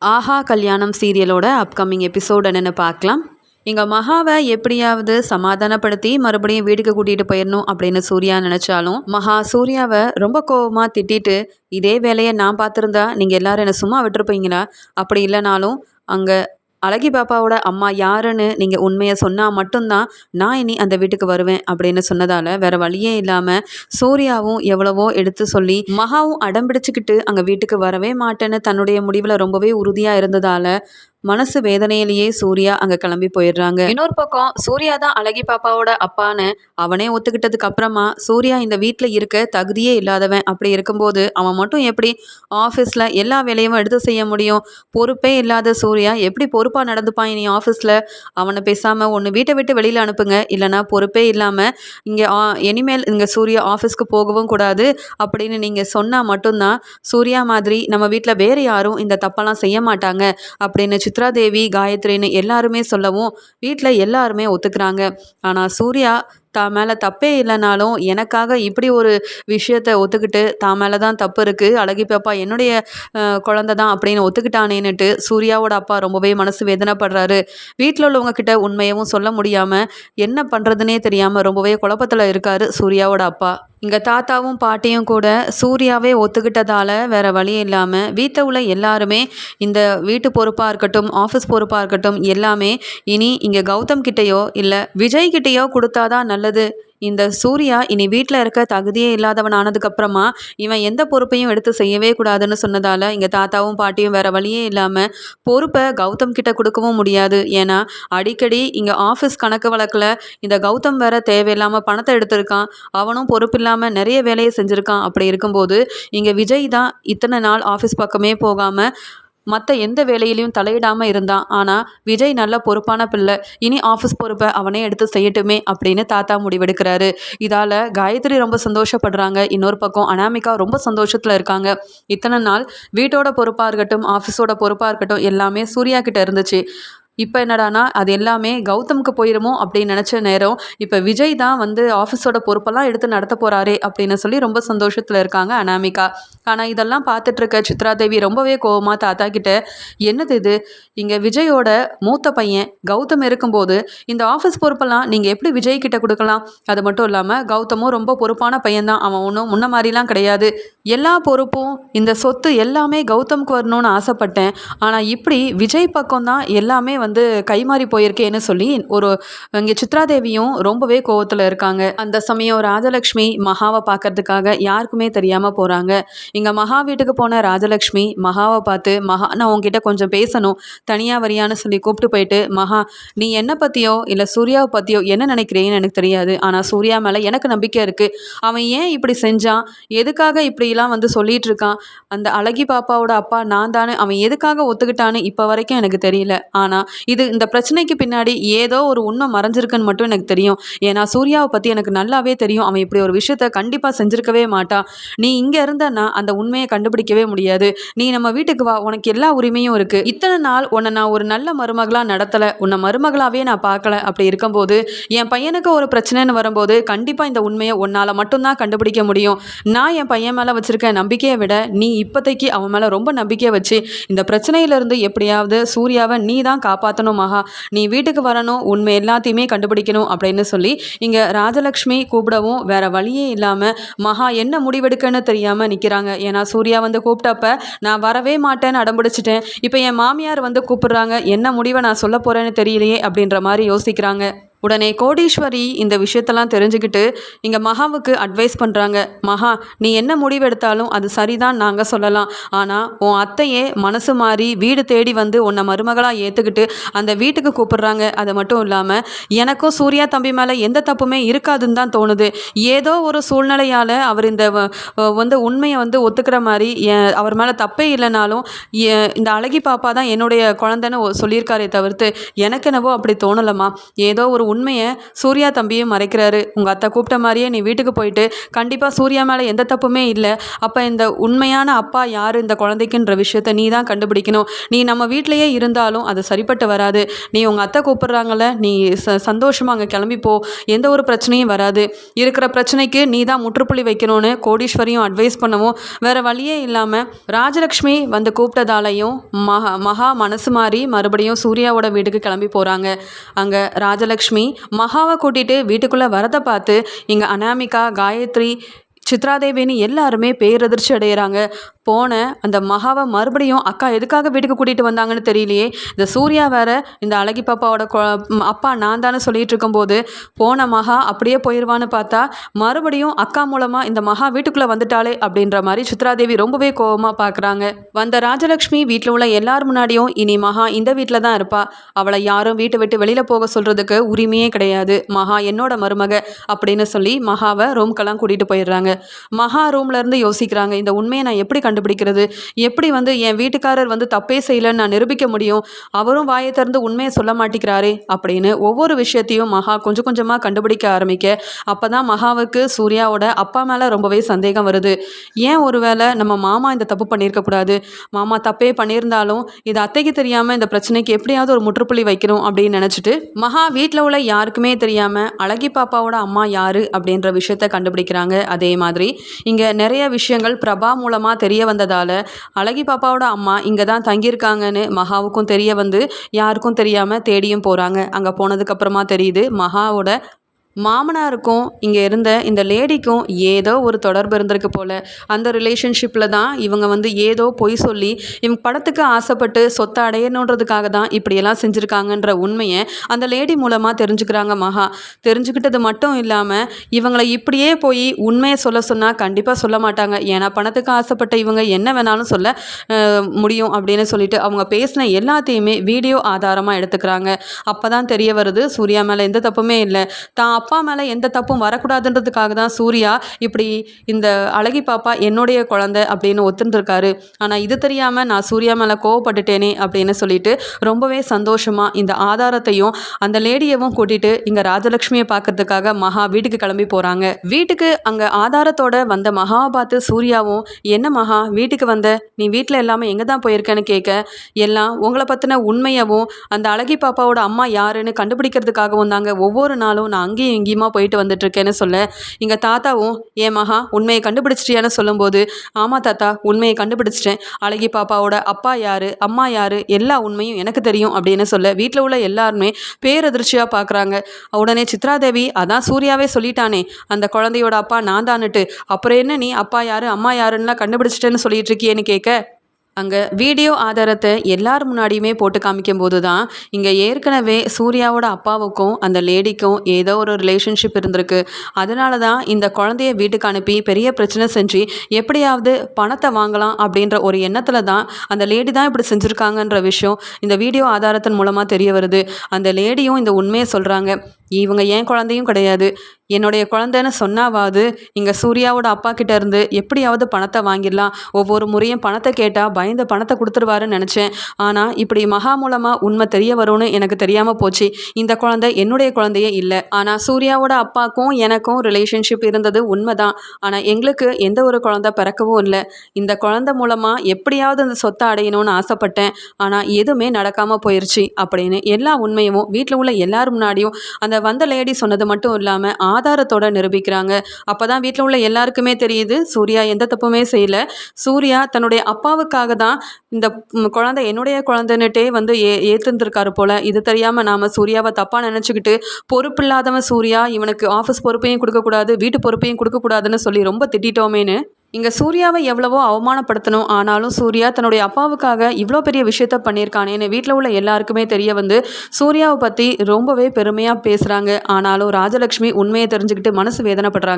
ஆஹா கல்யாணம் சீரியலோட upcoming episode என்னென்னு பார்க்கலாம். இங்கே மகாவை எப்படியாவது சமாதானப்படுத்தி மறுபடியும் வீட்டுக்கு கூட்டிகிட்டு போயிடணும் அப்படின்னு சூர்யா நினச்சாலும் மகா சூர்யாவை ரொம்ப கோபமாக திட்டிட்டு, இதே வேலையை நான் பார்த்துருந்தா நீங்கள் எல்லாரும் என்னை சும்மா விட்டுருப்பீங்களா? அப்படி இல்லைனாலும் அங்கே அழகி பாப்பாவோட அம்மா யாருன்னு நீங்கள் உண்மையை சொன்னால் மட்டும்தான் நான் இனி அந்த வீட்டுக்கு வருவேன் அப்படின்னு சொன்னதால் வேற வழியே இல்லாமல் சூர்யாவும் எவ்வளவோ எடுத்து சொல்லி மகாவும் அடம்பிடிச்சுக்கிட்டு அங்கே வீட்டுக்கு வரவே மாட்டேன்னு தன்னுடைய முடிவில் ரொம்பவே உறுதியாக இருந்ததால் மனசு வேதனையிலேயே சூர்யா அங்கே கிளம்பி போயிடுறாங்க. இன்னொரு பக்கம் சூர்யா தான் அழகி பாப்பாவோட அப்பான்னு அவனே ஒத்துக்கிட்டதுக்கு அப்புறமா சூர்யா இந்த வீட்டில் இருக்க தகுதியே இல்லாதவன் அப்படி இருக்கும்போது அவன் மட்டும் எப்படி ஆஃபீஸில் எல்லா வேலையும் எடுத்து செய்ய முடியும்? பொறுப்பே இல்லாத சூர்யா எப்படி பொறுப்பாக நடந்துப்பான் இனி ஆஃபீஸில்? அவனை பேசாமல் ஒன்று வீட்டை விட்டு வெளியில் அனுப்புங்க, இல்லைனா பொறுப்பே இல்லாமல் இங்கே இனிமேல் இங்கே சூர்யா ஆஃபீஸ்க்கு போகவும் கூடாது அப்படின்னு நீங்கள் சொன்னால் மட்டும்தான் சூர்யா மாதிரி நம்ம வீட்டில் வேறு யாரும் இந்த தப்பெல்லாம் செய்ய மாட்டாங்க அப்படின்னு சித்ரா தேவி, காயத்ரின்னு எல்லாருமே சொல்லவும் வீட்டில் எல்லாருமே ஒத்துக்கிறாங்க. ஆனால் சூர்யா தான் மேலே தப்பே இல்லைனாலும் எனக்காக இப்படி ஒரு விஷயத்தை ஒத்துக்கிட்டு தான் மேலே தான் தப்பு இருக்குது, அழகி பாப்பா என்னுடைய குழந்தை தான் அப்படின்னு ஒத்துக்கிட்டானேன்னுட்டு சூர்யாவோட அப்பா ரொம்பவே மனசு வேதனைப்படுறாரு. வீட்டில் உள்ளவங்க கிட்ட உண்மையவும் சொல்ல முடியாமல் என்ன பண்ணுறதுனே தெரியாமல் ரொம்பவே குழப்பத்தில் இருக்காரு சூர்யாவோட அப்பா. இங்கே தாத்தாவும் பாட்டியும் கூட சூர்யாவே ஒத்துக்கிட்டதால் வேறு வழி இல்லாமல் வீட்டில் உள்ள எல்லாருமே இந்த வீட்டு பொறுப்பாக இருக்கட்டும், ஆஃபீஸ் பொறுப்பாக இருக்கட்டும் எல்லாமே இனி இங்கே கௌதம் கிட்டேயோ இல்லை விஜய் கிட்டேயோ கொடுத்தாதான் நல்லது. இந்த சூர்யா இனி வீட்டில் இருக்க தகுதியே இல்லாதவன் ஆனதுக்கப்புறமா இவன் எந்த பொறுப்பையும் எடுத்து செய்யவே கூடாதுன்னு சொன்னதால் இங்கே தாத்தாவும் பாட்டியும் வேறு வழியே இல்லாமல் பொறுப்பை கௌதம் கிட்ட கொடுக்கவும் முடியாது. ஏன்னா அடிக்கடி இங்கே ஆஃபீஸ் கணக்கு வழக்கில் இந்த கௌதம் வேற தேவையில்லாமல் பணத்தை எடுத்திருக்கான், அவனும் பொறுப்பில்லாமல் நிறைய வேலையை செஞ்சுருக்கான். அப்படி இருக்கும்போது இங்கே விஜய் தான் இத்தனை நாள் ஆஃபீஸ் பக்கமே போகாமல் மற்ற எந்த வேலையிலையும் தலையிடாமல் இருந்தான். ஆனால் விஜய் நல்ல பொறுப்பான பிள்ளை, இனி ஆஃபீஸ் பொறுப்பை அவனே எடுத்து செய்யட்டுமே அப்படின்னு தாத்தா முடிவெடுக்கிறாரு. இதால் காயத்ரி ரொம்ப சந்தோஷப்படுறாங்க. இன்னொரு பக்கம் அனாமிகா ரொம்ப சந்தோஷத்தில் இருக்காங்க. இத்தனை நாள் வீட்டோட பொறுப்பாக இருக்கட்டும், ஆஃபீஸோட பொறுப்பாக இருக்கட்டும் எல்லாமே சூர்யா கிட்ட இருந்துச்சு. இப்போ என்னடானா அது எல்லாமே கௌதமுக்கு போயிடுமோ அப்படின்னு நினச்ச நேரம் இப்போ விஜய் தான் வந்து ஆஃபீஸோட பொறுப்பெல்லாம் எடுத்து நடத்த போகிறாரே அப்படின்னு சொல்லி ரொம்ப சந்தோஷத்தில் இருக்காங்க அனாமிகா. ஆனால் இதெல்லாம் பார்த்துட்ருக்க சித்ராதேவி ரொம்பவே கோவமாக தாத்தா கிட்ட, என்னது இது, இங்கே விஜயோட மூத்த பையன் கௌதம் இருக்கும்போது இந்த ஆஃபீஸ் பொறுப்பெல்லாம் நீங்கள் எப்படி விஜய் கிட்ட கொடுக்கலாம்? அது மட்டும் இல்லாமல் கௌதமும் ரொம்ப பொறுப்பான பையன்தான், அவன் ஒன்றும் முன்ன மாதிரிலாம் கிடையாது. எல்லா பொறுப்பும் இந்த சொத்து எல்லாமே கௌதமுக்கு வரணும்னு ஆசைப்பட்டேன், ஆனால் இப்படி விஜய் பக்கம்தான் எல்லாமே வந்து கைமாறி போயிருக்கேன்னு சொல்லி இங்கே சித்ராதேவியும் ரொம்பவே கோவத்தில் இருக்காங்க. அந்த சமயம் ராஜலக்ஷ்மி மகாவை பார்க்கறதுக்காக யாருக்குமே தெரியாமல் போகிறாங்க. இங்கே மகா வீட்டுக்கு போன ராஜலக்ஷ்மி மகாவை பார்த்து, மகா நான் உங்ககிட்ட கொஞ்சம் பேசணும், தனியாக வரியான்னு சொல்லி கூப்பிட்டு போயிட்டு, மகா நீ என்னை பற்றியோ இல்லை சூர்யாவை பற்றியோ என்ன நினைக்கிறேன்னு எனக்கு தெரியாது, ஆனால் சூர்யா மேலே எனக்கு நம்பிக்கை இருக்குது. அவன் ஏன் இப்படி செஞ்சான், எதுக்காக இப்படிலாம் வந்து சொல்லிட்டு இருக்கான், அந்த அழகி பாப்பாவோட அப்பா நான் தானே, அவன் எதுக்காக ஒத்துக்கிட்டான்னு இப்போ வரைக்கும் எனக்கு தெரியல. ஆனால் இந்த பிரச்சனைக்கு பின்னாடி ஏதோ ஒரு உண்மை மறைஞ்சிருக்குன்னு மட்டும் எனக்கு தெரியும். ஏன்னா சூர்யாவை பற்றி எனக்கு நல்லாவே தெரியும், அவன் இப்படி ஒரு விஷயத்த கண்டிப்பாக செஞ்சுருக்கவே மாட்டான். நீ இங்கே இருந்தன்னா அந்த உண்மையை கண்டுபிடிக்கவே முடியாது. நீ நம்ம வீட்டுக்கு வா, உனக்கு எல்லா உரிமையும் இருக்குது. இத்தனை நாள் உன்னை நான் ஒரு நல்ல மருமகளாக நடத்தலை, உன்னை மருமகளாகவே நான் பார்க்கல. அப்படி இருக்கும்போது என் பையனுக்கு ஒரு பிரச்சனைன்னு வரும்போது கண்டிப்பாக இந்த உண்மையை உன்னால் மட்டும்தான் கண்டுபிடிக்க முடியும். நான் என் பையன் மேலே வச்சுருக்க நம்பிக்கையை விட நீ இப்போதைக்கு அவன் மேலே ரொம்ப நம்பிக்கையை வச்சு இந்த பிரச்சனையிலேருந்து எப்படியாவது சூர்யாவை நீ தான் காப்பாற்றணும் மகா, நீ வீட்டுக்கு வரணும், உண்மை எல்லாத்தையுமே கண்டுபிடிக்கணும் அப்படின்னு சொல்லி இங்கே ராஜலக்ஷ்மி கூப்பிடவும் வேற வழியே இல்லாமல் மகா என்ன முடிவெடுக்கன்னு தெரியாமல் நிற்கிறாங்க. ஏன்னா சூர்யா வந்து கூப்பிட்டப்ப நான் வரவே மாட்டேன்னு அடம்பிடிச்சிட்டேன், இப்போ என் மாமியார் வந்து கூப்பிடுறாங்க, என்ன முடிவை நான் சொல்ல போகிறேன்னு தெரியலையே அப்படின்ற மாதிரி யோசிக்கிறாங்க. உடனே கோடீஸ்வரி இந்த விஷயத்தெல்லாம் தெரிஞ்சுக்கிட்டு இங்கே மகாவுக்கு அட்வைஸ் பண்ணுறாங்க. மகா நீ என்ன முடிவெடுத்தாலும் அது சரிதான் நாங்கள் சொல்லலாம், ஆனால் உன் அத்தையே மனசு மாறி வீடு தேடி வந்து உன்னை மருமகளாக ஏற்றுக்கிட்டு அந்த வீட்டுக்கு கூப்பிடுறாங்க. அது மட்டும் இல்லாமல் எனக்கும் சூர்யா தம்பி மேலே எந்த தப்புமே இருக்காதுன்னு தான் தோணுது. ஏதோ ஒரு சூழ்நிலையால் அவர் இந்த வந்து உண்மையை வந்து ஒத்துக்கிற மாதிரி அவர் மேலே தப்பே இல்லைனாலும் இந்த அழகி பாப்பா தான் என்னுடைய குழந்தைன்னு சொல்லியிருக்காரே தவிர்த்து எனக்கு என்னவோ அப்படி தோணலம்மா. ஏதோ ஒரு உண்மையை சூர்யா தம்பியும் மறைக்கிறாரு. உங்கள் அத்தை கூப்பிட்ட மாதிரியே நீ வீட்டுக்கு போயிட்டு கண்டிப்பாக சூர்யா மேலே எந்த தப்புமே இல்லை, அப்போ இந்த உண்மையான அப்பா யார் இந்த குழந்தைக்குன்ற விஷயத்த நீ தான் கண்டுபிடிக்கணும். நீ நம்ம வீட்டிலையே இருந்தாலும் அது சரிப்பட்டு வராது. நீ உங்கள் அத்தை கூப்பிட்றாங்கள, நீ சந்தோஷமாக அங்கே கிளம்பிப்போ, எந்த ஒரு பிரச்சனையும் வராது. இருக்கிற பிரச்சனைக்கு நீ தான் முற்றுப்புள்ளி வைக்கணும்னு கோடீஸ்வரியும் அட்வைஸ் பண்ணவும் வேறு வழியே இல்லாமல் ராஜலக்ஷ்மி வந்து கூப்பிட்டதாலையும் மகா மனசு மாறி மறுபடியும் சூர்யாவோட வீட்டுக்கு கிளம்பி போகிறாங்க. அங்கே ராஜலக்ஷ்மி மகாவை கூட்டிகிட்டு வீட்டுக்குள்ளே வரதை பார்த்து இங்கே அனாமிகா, காயத்ரி, சித்ராதேவின்னு எல்லாருமே பேரதிர்ச்சி அடைகிறாங்க. போன அந்த மகாவை மறுபடியும் அக்கா எதுக்காக வீட்டுக்கு கூட்டிகிட்டு வந்தாங்கன்னு தெரியலையே, இந்த சூர்யா வேற இந்த அழகி பாப்பாவோட அப்பா நான் தானே சொல்லிட்டு இருக்கும்போது போன மகா அப்படியே போயிடுவான்னு பார்த்தா மறுபடியும் அக்கா மூலமாக இந்த மகா வீட்டுக்குள்ளே வந்துட்டாலே அப்படின்ற மாதிரி சித்ராதேவி ரொம்பவே கோபமாக பார்க்குறாங்க. வந்த ராஜலக்ஷ்மி வீட்டில் உள்ள எல்லார் முன்னாடியும் இனி மகா இந்த வீட்டில் தான் இருப்பா, அவளை யாரும் வீட்டை விட்டு வெளியில் போக சொல்கிறதுக்கு உரிமையே கிடையாது, மகா என்னோட மருமக அப்படின்னு சொல்லி மகாவை ரூம்க்கெல்லாம் கூட்டிகிட்டு போயிடுறாங்க. மகா ரூம்லேருந்து யோசிக்கிறாங்க, இந்த உண்மையை நான் எப்படி கண்டுபிடிக்கிறது, எப்படி வந்து என் வீட்டுக்காரர் வந்து தப்பே செய்யலைன்னு நான் நிரூபிக்க முடியும், அவரும் வாயை திறந்து உண்மையை சொல்ல மாட்டேங்கிறாரே அப்படின்னு ஒவ்வொரு விஷயத்தையும் மகா கொஞ்சம் கொஞ்சமாக கண்டுபிடிக்க ஆரம்பிக்க அப்போ தான் மகாவுக்கு சூர்யாவோட அப்பா மேலே ரொம்பவே சந்தேகம் வருது. ஏன் ஒருவேளை நம்ம மாமா இந்த தப்பு பண்ணியிருக்கக்கூடாது, மாமா தப்பே பண்ணியிருந்தாலும் இது அத்தைக்கு தெரியாமல் இந்த பிரச்சனைக்கு எப்படியாவது ஒரு முற்றுப்புள்ளி வைக்கணும் அப்படின்னு நினச்சிட்டு மகா வீட்டில் உள்ள யாருக்குமே தெரியாமல் அழகி பாப்பாவோட அம்மா யார் அப்படின்ற விஷயத்த கண்டுபிடிக்கிறாங்க. அதே மாதிரி இங்கே நிறைய விஷயங்கள் பிரபா மூலமாக தெரிய வந்ததால் அழகி பாப்பாவோட அம்மா இங்கே தான் தங்கியிருக்காங்கன்னு மகாவுக்கும் தெரிய வந்து யாருக்கும் தெரியாமல் தேடியும் போகிறாங்க. அங்கே போனதுக்கப்புறமா தெரியுது மகாவோட மாமனாருக்கும் இங்கே இருந்த இந்த லேடிக்கும் ஏதோ ஒரு தொடர்பு இருந்திருக்கு போல். அந்த ரிலேஷன்ஷிப்பில் தான் இவங்க வந்து ஏதோ பொய் சொல்லி இவங்க பணத்துக்கு ஆசைப்பட்டு சொத்தை அடையணுன்றதுக்காக தான் இப்படியெல்லாம் செஞ்சுருக்காங்கன்ற உண்மையை அந்த லேடி மூலமாக தெரிஞ்சுக்கிறாங்க மகா. தெரிஞ்சுக்கிட்டது மட்டும் இல்லாமல் இவங்களை இப்படியே போய் உண்மையை சொல்ல சொன்னால் கண்டிப்பாக சொல்ல மாட்டாங்க, ஏன்னா பணத்துக்கு ஆசைப்பட்ட இவங்க என்ன வேணாலும் சொல்ல முடியும் அப்படின்னு சொல்லிட்டு அவங்க பேசின எல்லாத்தையுமே வீடியோ ஆதாரமாக எடுத்துக்கிறாங்க. அப்போ தான் தெரிய வருது சூர்யா மேலே எந்த தப்புமே இல்லை, தான் அப்பா மேலே எந்த தப்பும் வரக்கூடாதுன்றதுக்காக தான் சூர்யா இப்படி இந்த அழகி பாப்பா என்னுடைய குழந்தை அப்படின்னு ஒத்துருந்துருக்காரு. ஆனால் இது தெரியாமல் நான் சூர்யா மேலே கோவப்பட்டுட்டேனே அப்படின்னு சொல்லிட்டு ரொம்பவே சந்தோஷமாக இந்த ஆதாரத்தையும் அந்த லேடியவும் கூட்டிகிட்டு இங்கே ராஜலக்ஷ்மியை பார்க்கறதுக்காக மகா வீட்டுக்கு கிளம்பி போகிறாங்க. வீட்டுக்கு அங்கே ஆதாரத்தோட வந்த மகாவை பார்த்து சூர்யாவும், என்ன மகா வீட்டுக்கு வந்த, நீ வீட்டில் எல்லாமே எங்கே தான் போயிருக்கேன்னு கேட்க, எல்லாம் உங்களை பற்றின உண்மையவும் அந்த அழகி பாப்பாவோட அம்மா யாருன்னு கண்டுபிடிக்கிறதுக்காகவும் தாங்க ஒவ்வொரு நாளும் நான் அங்கேயும் இங்கேயுமா போயிட்டு வந்துட்டுருக்கேன்னு சொல்ல, இங்கே தாத்தாவும் ஏன் மகா உண்மையை கண்டுபிடிச்சிட்டியான்னு சொல்லும்போது, ஆமாம் தாத்தா உண்மையை கண்டுபிடிச்சிட்டேன், அழகி பாப்பாவோட அப்பா யார் அம்மா யார் எல்லா உண்மையும் எனக்கு தெரியும் அப்படின்னு சொல்ல வீட்டில் உள்ள எல்லாருமே பேரதிர்ச்சியாக பார்க்குறாங்க. உடனே சித்ராதேவி, அதான் சூர்யாவே சொல்லிட்டானே அந்த குழந்தையோட அப்பா நான் தானுட்டு, அப்புறம் என்ன நீ அப்பா யார் அம்மா யாருன்னெலாம் கண்டுபிடிச்சிட்டேன்னு சொல்லிட்டு இருக்கியேன்னு கேட்க, அங்கே வீடியோ ஆதாரத்தை எல்லார் முன்னாடியுமே போட்டு காமிக்கும் போது தான் இங்கே ஏற்கனவே சூர்யாவோட அப்பாவுக்கும் அந்த லேடிக்கும் ஏதோ ஒரு ரிலேஷன்ஷிப் இருந்திருக்கு. அதனால தான் இந்த குழந்தைய வீட்டுக்கு அனுப்பி பெரிய பிரச்சனை செஞ்சு எப்படியாவது பணத்தை வாங்கலாம் அப்படின்ற ஒரு எண்ணத்தில் தான் அந்த லேடி தான் இப்படி செஞ்சுருக்காங்கன்ற விஷயம் இந்த வீடியோ ஆதாரத்தின் மூலமாக தெரிய வருது. அந்த லேடியும் இந்த உண்மையை சொல்கிறாங்க, இவங்க ஏன் குழந்தையும் கிடையாது, என்னுடைய குழந்தைன்னு சொன்னாவது இங்கே சூர்யாவோட அப்பா கிட்ட இருந்து எப்படியாவது பணத்தை வாங்கிடலாம், ஒவ்வொரு முறையும் பணத்தை கேட்டால் பயந்து பணத்தை கொடுத்துருவாருன்னு நினச்சேன், ஆனால் இப்படி மகா மூலமாக உண்மை தெரிய வரும்னு எனக்கு தெரியாமல் போச்சு, இந்த குழந்தை என்னுடைய குழந்தையே இல்லை, ஆனால் சூர்யாவோட அப்பாவுக்கும் எனக்கும் ரிலேஷன்ஷிப் இருந்தது உண்மைதான், ஆனால் எங்களுக்கு எந்த ஒரு குழந்தை பிறக்கவும் இல்லை, இந்த குழந்தை மூலமாக எப்படியாவது அந்த சொத்தை அடையணும்னு ஆசைப்பட்டேன், ஆனால் எதுவுமே நடக்காமல் போயிடுச்சு அப்படின்னு எல்லா உண்மையும் வீட்டில் உள்ள எல்லார் முன்னாடியும் அந்த வந்த லேடி சொன்னது மட்டும் இல்லாமல் ஆதாரத்தோட நிரூபிக்கிறாங்க. அப்போ தான் வீட்டில் உள்ள எல்லாருக்குமே தெரியுது சூர்யா எந்த தப்புமே செய்யலை, சூர்யா தன்னுடைய அப்பாவுக்காக தான் இந்த குழந்தை என்னுடைய குழந்தைன்னுட்டே வந்து ஏற்றுந்துருக்காரு போல். இது தெரியாமல் நாம் சூர்யாவை தப்பாக நினச்சிக்கிட்டு பொறுப்பில்லாதவன் சூர்யா, இவனுக்கு ஆஃபீஸ் பொறுப்பையும் கொடுக்கக்கூடாது வீட்டு பொறுப்பையும் கொடுக்கக்கூடாதுன்னு சொல்லி ரொம்ப திட்டோமேன்னு இங்கே சூர்யாவை எவ்வளவோ அவமானப்படுத்தணும், ஆனாலும் சூர்யா தன்னுடைய அப்பாவுக்காக இவ்வளோ பெரிய விஷயத்த பண்ணியிருக்கானேன்னு வீட்டில் உள்ள எல்லாருக்குமே தெரிய வந்து சூர்யாவை பற்றி ரொம்பவே பெருமையாக பேசுகிறாங்க. ஆனாலும் ராஜலக்ஷ்மி உண்மையை தெரிஞ்சுக்கிட்டு மனசு வேதனைப்படுறாங்க.